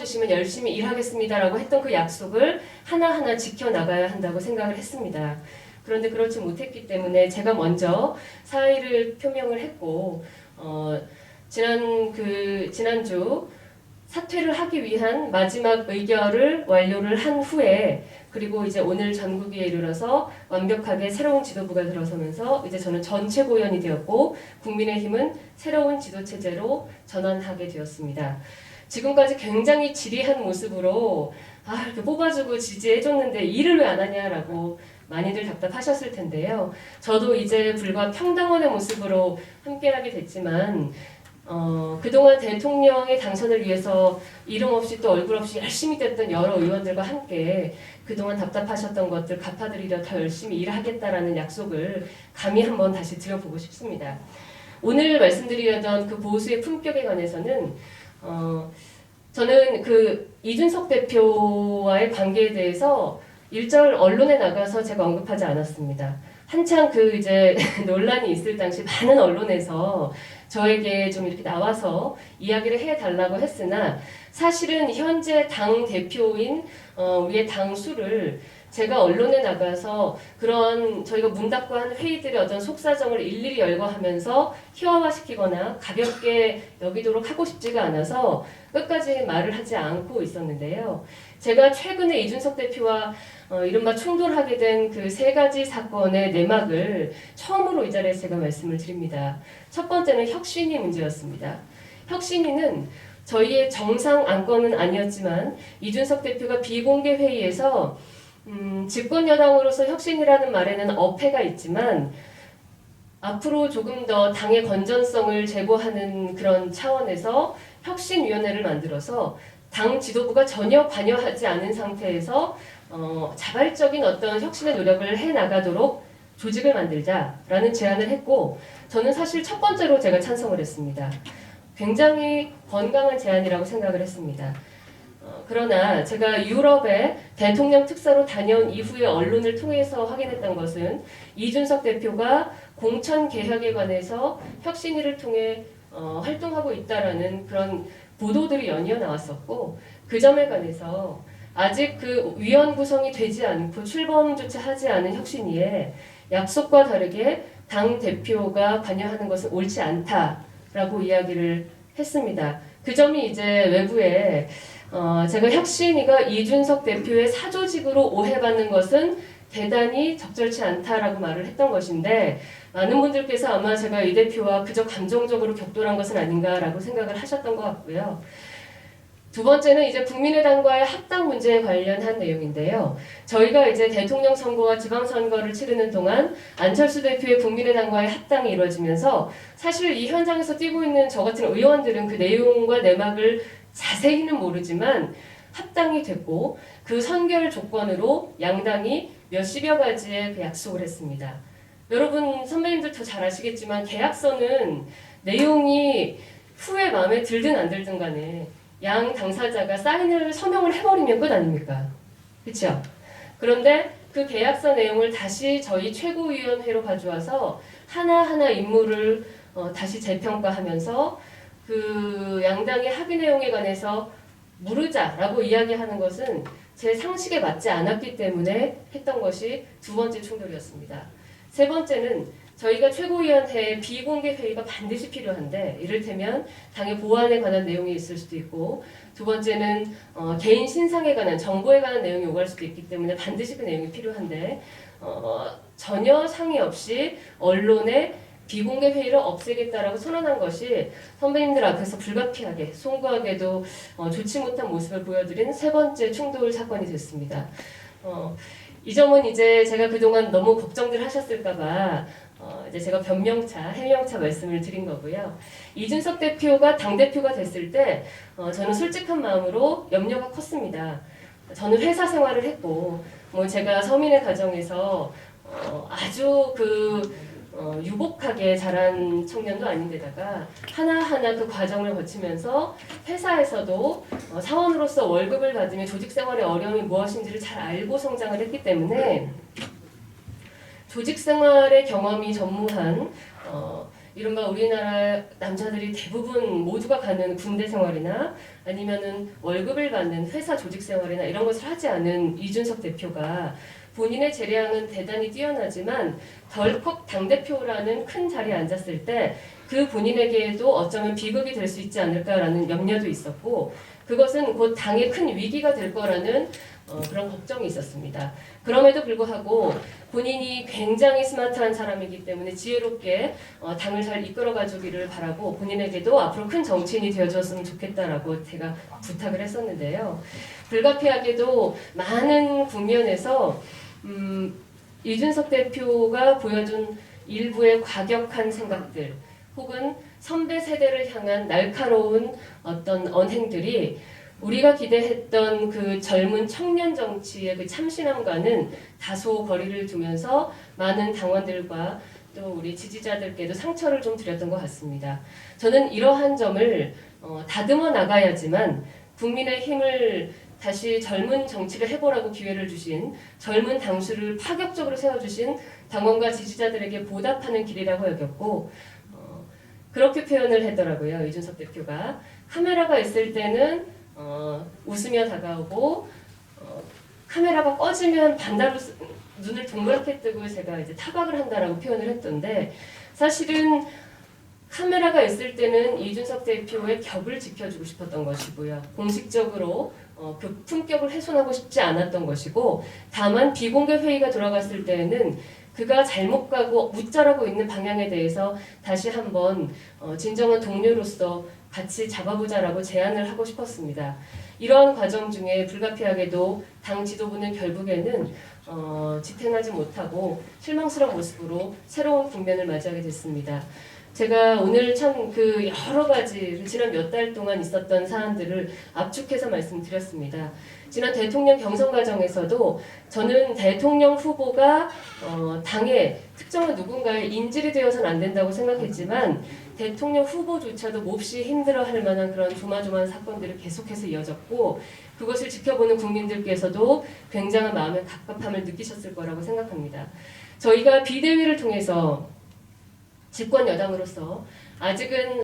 뽑아주시면 열심히 일하겠습니다라고 했던 그 약속을 하나하나 지켜나가야 한다고 생각을 했습니다. 그런데 그렇지 못했기 때문에 제가 먼저 사의를 표명을 했고 지난주 사퇴를 하기 위한 마지막 의결을 완료를 한 후에 그리고 이제 오늘 전국위에 이르러서 완벽하게 새로운 지도부가 들어서면서 이제 저는 전 최고위원이 되었고 국민의힘은 새로운 지도체제로 전환하게 되었습니다. 지금까지 굉장히 지리한 모습으로 이렇게 뽑아주고 지지해줬는데 일을 왜 안 하냐라고 많이들 답답하셨을 텐데요. 저도 이제 불과 평당원의 모습으로 함께하게 됐지만 그동안 대통령의 당선을 위해서 이름 없이 또 얼굴 없이 열심히 됐던 여러 의원들과 함께 그동안 답답하셨던 것들 갚아드리려 더 열심히 일하겠다라는 약속을 감히 한번 다시 드려보고 싶습니다. 오늘 말씀드리려던 그 보수의 품격에 관해서는 저는 그 이준석 대표와의 관계에 대해서 일절 언론에 나가서 제가 언급하지 않았습니다. 한창 그 이제 논란이 있을 당시 많은 언론에서 저에게 좀 이렇게 나와서 이야기를 해달라고 했으나 사실은 현재 당 대표인 우리의 당수를 제가 언론에 나가서 그런 저희가 문 닫고 한 회의들의 어떤 속사정을 일일이 열거하면서 희화화시키거나 가볍게 여기도록 하고 싶지가 않아서 끝까지 말을 하지 않고 있었는데요. 제가 최근에 이준석 대표와 이른바 충돌하게 된 그 세 가지 사건의 내막을 처음으로 이 자리에서 제가 말씀을 드립니다. 첫 번째는 혁신위 문제였습니다. 혁신위는 저희의 정상 안건은 아니었지만 이준석 대표가 비공개 회의에서 집권 여당으로서 혁신이라는 말에는 어폐가 있지만 앞으로 조금 더 당의 건전성을 제고하는 그런 차원에서 혁신위원회를 만들어서 당 지도부가 전혀 관여하지 않은 상태에서 자발적인 어떤 혁신의 노력을 해나가도록 조직을 만들자라는 제안을 했고 저는 사실 첫 번째로 제가 찬성을 했습니다. 굉장히 건강한 제안이라고 생각을 했습니다. 그러나 제가 유럽에 대통령 특사로 다녀온 이후에 언론을 통해서 확인했던 것은 이준석 대표가 공천 개혁에 관해서 혁신위를 통해 활동하고 있다라는 그런 보도들이 연이어 나왔었고 그 점에 관해서 아직 그 위원 구성이 되지 않고 출범조차 하지 않은 혁신위에 약속과 다르게 당 대표가 관여하는 것은 옳지 않다라고 이야기를 했습니다. 그 점이 이제 외부에 제가 혁신위가 이준석 대표의 사조직으로 오해받는 것은 대단히 적절치 않다라고 말을 했던 것인데 많은 분들께서 아마 제가 이 대표와 그저 감정적으로 격돌한 것은 아닌가라고 생각을 하셨던 것 같고요. 두 번째는 이제 국민의당과의 합당 문제에 관련한 내용인데요. 저희가 이제 대통령 선거와 지방선거를 치르는 동안 안철수 대표의 국민의당과의 합당이 이루어지면서 사실 이 현장에서 뛰고 있는 저 같은 의원들은 그 내용과 내막을 자세히는 모르지만 합당이 됐고 그 선결 조건으로 양당이 몇십여 가지의 그 약속을 했습니다. 여러분 선배님들 더 잘 아시겠지만 계약서는 내용이 후에 마음에 들든 안 들든 간에 양 당사자가 서명을 해버리면 끝 아닙니까? 그렇죠? 그런데 그 계약서 내용을 다시 저희 최고위원회로 가져와서 하나하나 임무를 다시 재평가하면서 그 양당의 합의 내용에 관해서 물으자라고 이야기하는 것은 제 상식에 맞지 않았기 때문에 했던 것이 두 번째 충돌이었습니다. 세 번째는 저희가 최고위원회에 비공개 회의가 반드시 필요한데 이를테면 당의 보안에 관한 내용이 있을 수도 있고 두 번째는 개인 신상에 관한 정보에 관한 내용이 오갈 수도 있기 때문에 반드시 그 내용이 필요한데 전혀 상의 없이 언론에 비공개 회의를 없애겠다라고 선언한 것이 선배님들 앞에서 불가피하게 송구하게도 좋지 못한 모습을 보여드린 세 번째 충돌 사건이 됐습니다. 이 점은 이제 제가 그동안 너무 걱정들 하셨을까봐 이제 제가 해명차 말씀을 드린 거고요. 이준석 대표가 당대표가 됐을 때 저는 솔직한 마음으로 염려가 컸습니다. 저는 회사 생활을 했고 제가 서민의 가정에서 아주 유복하게 자란 청년도 아닌데다가 하나하나 그 과정을 거치면서 회사에서도 사원으로서 월급을 받으며 조직 생활의 어려움이 무엇인지를 잘 알고 성장을 했기 때문에 조직 생활의 경험이 전무한 이른바 우리나라 남자들이 대부분 모두가 가는 군대 생활이나 아니면은 월급을 받는 회사 조직 생활이나 이런 것을 하지 않은 이준석 대표가 본인의 재량은 대단히 뛰어나지만 덜컥 당대표라는 큰 자리에 앉았을 때 그 본인에게도 어쩌면 비극이 될 수 있지 않을까라는 염려도 있었고, 그것은 곧 당의 큰 위기가 될 거라는 그런 걱정이 있었습니다. 그럼에도 불구하고 본인이 굉장히 스마트한 사람이기 때문에 지혜롭게 당을 잘 이끌어가 주기를 바라고 본인에게도 앞으로 큰 정치인이 되어줬으면 좋겠다라고 제가 부탁을 했었는데요. 불가피하게도 많은 국면에서 이준석 대표가 보여준 일부의 과격한 생각들 혹은 선배 세대를 향한 날카로운 어떤 언행들이 우리가 기대했던 그 젊은 청년 정치의 그 참신함과는 다소 거리를 두면서 많은 당원들과 또 우리 지지자들께도 상처를 좀 드렸던 것 같습니다. 저는 이러한 점을 다듬어 나가야지만 국민의 힘을 다시 젊은 정치를 해보라고 기회를 주신 젊은 당수를 파격적으로 세워주신 당원과 지지자들에게 보답하는 길이라고 여겼고, 그렇게 표현을 했더라고요. 이준석 대표가 카메라가 있을 때는 웃으며 다가오고 카메라가 꺼지면 반대로 눈을 동그랗게 뜨고 제가 이제 타박을 한다라고 표현을 했던데, 사실은 카메라가 있을 때는 이준석 대표의 격을 지켜주고 싶었던 것이고요. 공식적으로 그 품격을 훼손하고 싶지 않았던 것이고, 다만 비공개 회의가 돌아갔을 때에는 그가 잘못 가고 웃자라고 있는 방향에 대해서 다시 한번 진정한 동료로서 같이 잡아보자라고 제안을 하고 싶었습니다. 이러한 과정 중에 불가피하게도 당 지도부는 결국에는 지탱하지 못하고 실망스러운 모습으로 새로운 국면을 맞이하게 됐습니다. 제가 오늘 참 그 여러 가지 지난 몇 달 동안 있었던 사안들을 압축해서 말씀드렸습니다. 지난 대통령 경선 과정에서도 저는 대통령 후보가 당의 특정한 누군가의 인질이 되어서는 안 된다고 생각했지만, 대통령 후보조차도 몹시 힘들어할 만한 그런 조마조마한 사건들이 계속해서 이어졌고, 그것을 지켜보는 국민들께서도 굉장한 마음의 갑갑함을 느끼셨을 거라고 생각합니다. 저희가 비대위를 통해서 집권 여당으로서 아직은